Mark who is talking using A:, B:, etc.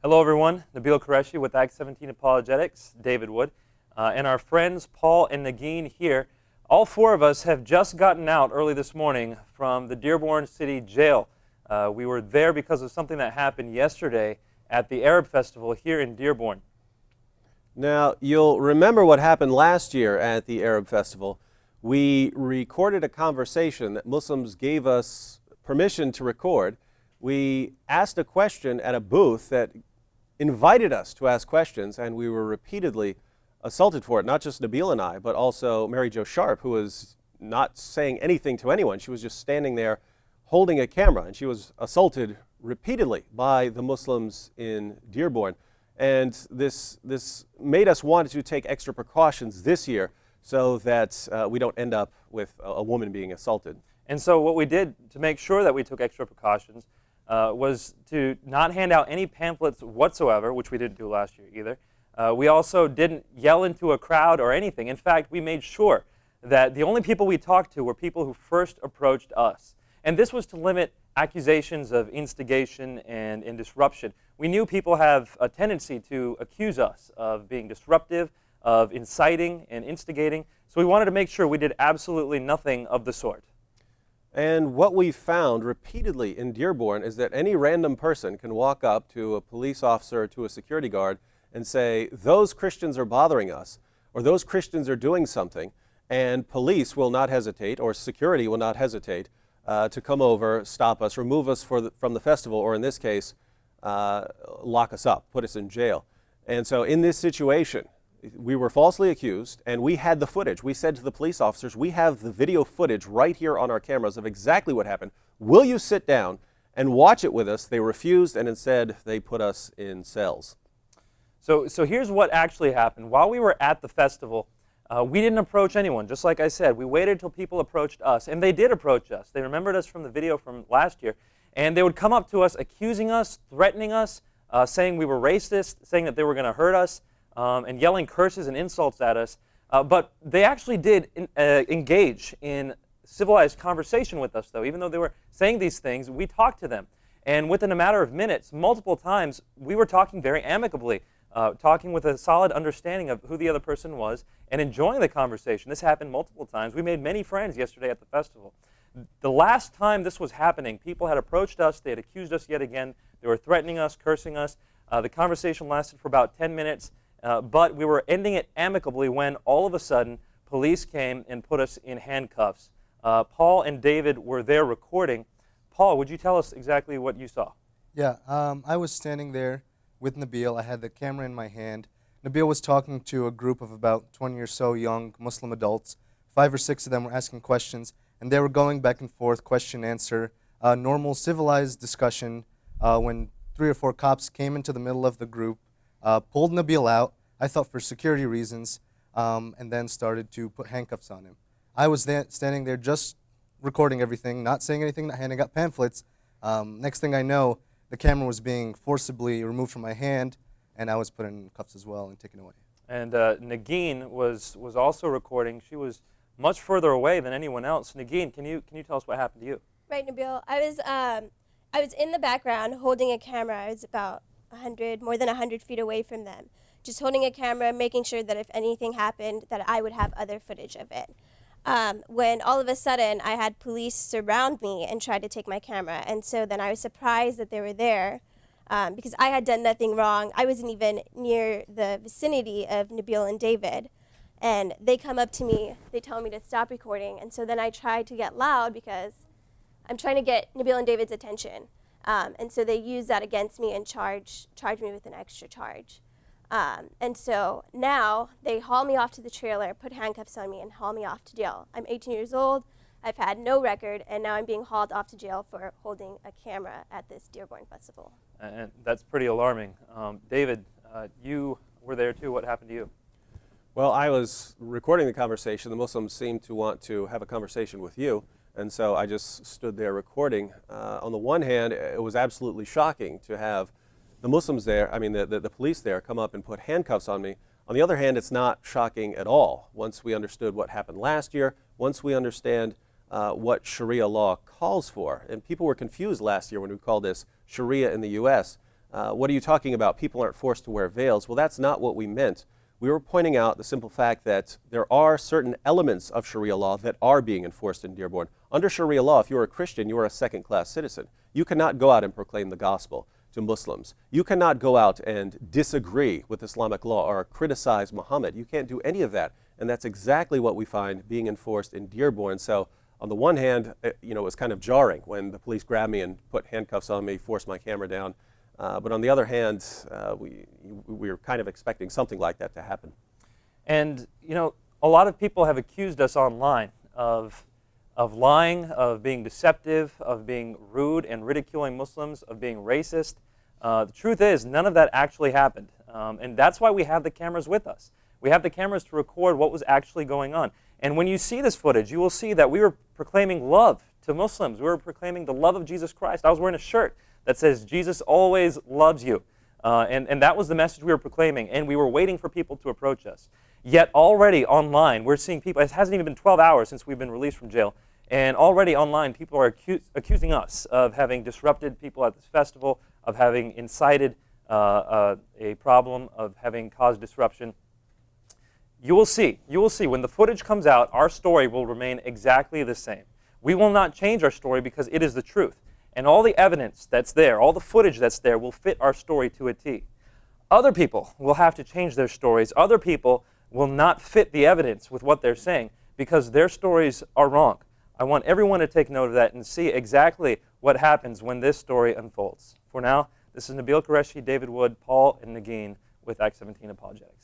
A: Hello everyone, Nabil Qureshi with Act 17 Apologetics, David Wood, and our friends Paul and Nagin here. All four of us have just gotten out early this morning from the Dearborn City Jail. We were there because of something that happened yesterday at the Arab Festival here in Dearborn.
B: Now, you'll remember what happened last year at the Arab Festival. We recorded a conversation that Muslims gave us permission to record. We asked a question at a booth that invited us to ask questions, and we were repeatedly assaulted for it, not just Nabil and I, but also Mary Jo Sharp, who was not saying anything to anyone. She was just standing there holding a camera, and she was assaulted repeatedly by the Muslims in Dearborn. And this made us want to take extra precautions this year so that we don't end up with a woman being assaulted.
A: And so what we did to make sure that we took extra precautions was to not hand out any pamphlets whatsoever, which we didn't do last year either. We also didn't yell into a crowd or anything. In fact, we made sure that the only people we talked to were people who first approached us. And this was to limit accusations of instigation and disruption. We knew people have a tendency to accuse us of being disruptive, of inciting and instigating, so we wanted to make sure we did absolutely nothing of the sort.
B: And what we found repeatedly in Dearborn is that any random person can walk up to a police officer or to a security guard and say, those Christians are bothering us, or those Christians are doing something, and police will not hesitate, or security will not hesitate, to come over, stop us, remove us from the festival, or in this case, lock us up, put us in jail. And so in this situation, we were falsely accused, and we had the footage. We said to the police officers, we have the video footage right here on our cameras of exactly what happened. Will you sit down and watch it with us? They refused, and instead they put us in cells.
A: So here's what actually happened. While we were at the festival, we didn't approach anyone. Just like I said, we waited until people approached us, and they did approach us. They remembered us from the video from last year, and they would come up to us accusing us, threatening us, saying we were racist, saying that they were going to hurt us, and yelling curses and insults at us. But they actually did engage in civilized conversation with us, though. Even though they were saying these things, we talked to them. And within a matter of minutes, multiple times, we were talking very amicably, talking with a solid understanding of who the other person was and enjoying the conversation. This happened multiple times. We made many friends yesterday at the festival. The last time this was happening, people had approached us. They had accused us yet again. They were threatening us, cursing us. The conversation lasted for about 10 minutes. But we were ending it amicably when all of a sudden police came and put us in handcuffs. Paul and David were there recording. Paul, would you tell us exactly what you saw?
C: Yeah, I was standing there with Nabil. I had the camera in my hand. Nabil was talking to a group of about 20 or so young Muslim adults. 5 or 6 of them were asking questions, and they were going back and forth, question, answer, normal civilized discussion when 3 or 4 cops came into the middle of the group, pulled Nabil out, I thought for security reasons, and then started to put handcuffs on him. I was standing there just recording everything, not saying anything, not handing out pamphlets. Next thing I know, the camera was being forcibly removed from my hand, and I was put in cuffs as well and taken away.
A: And Nagin was also recording. She was much further away than anyone else. Nagin, can you tell us what happened to you?
D: Right, Nabil. I was in the background holding a camera. I was about more than 100 feet away from them, just holding a camera, making sure that if anything happened, that I would have other footage of it. When all of a sudden I had police surround me and try to take my camera, and so then I was surprised that they were there because I had done nothing wrong. I wasn't even near the vicinity of Nabil and David, and they come up to me, they tell me to stop recording, and so then I tried to get loud because I'm trying to get Nabil and David's attention, and so they use that against me and charge me with an extra charge. And so now they haul me off to the trailer, put handcuffs on me, and haul me off to jail. I'm 18 years old, I've had no record, and now I'm being hauled off to jail for holding a camera at this Dearborn festival.
A: And that's pretty alarming. David, you were there too. What happened to you?
B: Well, I was recording the conversation. The Muslims seemed to want to have a conversation with you, and so I just stood there recording. On the one hand, it was absolutely shocking to have the Muslims there, I mean the police there, come up and put handcuffs on me. On the other hand, it's not shocking at all once we understood what happened last year, once we understand what Sharia law calls for. And people were confused last year when we called this Sharia in the U.S. What are you talking about? People aren't forced to wear veils. Well, that's not what we meant. We were pointing out the simple fact that there are certain elements of Sharia law that are being enforced in Dearborn. Under Sharia law, if you're a Christian, you are a second-class citizen. You cannot go out and proclaim the gospel to Muslims. You cannot go out and disagree with Islamic law or criticize Muhammad. You can't do any of that. And that's exactly what we find being enforced in Dearborn. So on the one hand, it was kind of jarring when the police grabbed me and put handcuffs on me, forced my camera down. But on the other hand, we were kind of expecting something like that to happen.
A: And a lot of people have accused us online of lying, of being deceptive, of being rude and ridiculing Muslims, of being racist. The truth is, none of that actually happened. And that's why we have the cameras with us. We have the cameras to record what was actually going on. And when you see this footage, you will see that we were proclaiming love to Muslims. We were proclaiming the love of Jesus Christ. I was wearing a shirt that says, Jesus always loves you. And that was the message we were proclaiming. And we were waiting for people to approach us. Yet already online, we're seeing people, it hasn't even been 12 hours since we've been released from jail, and already online people are accusing us of having disrupted people at this festival, of having incited a problem, of having caused disruption. You will see, when the footage comes out, our story will remain exactly the same. We will not change our story because it is the truth. And all the evidence that's there, all the footage that's there will fit our story to a T. Other people will have to change their stories. Other people will not fit the evidence with what they're saying because their stories are wrong. I want everyone to take note of that and see exactly what happens when this story unfolds. For now, this is Nabil Qureshi, David Wood, Paul, and Nagin with Act 17 Apologetics.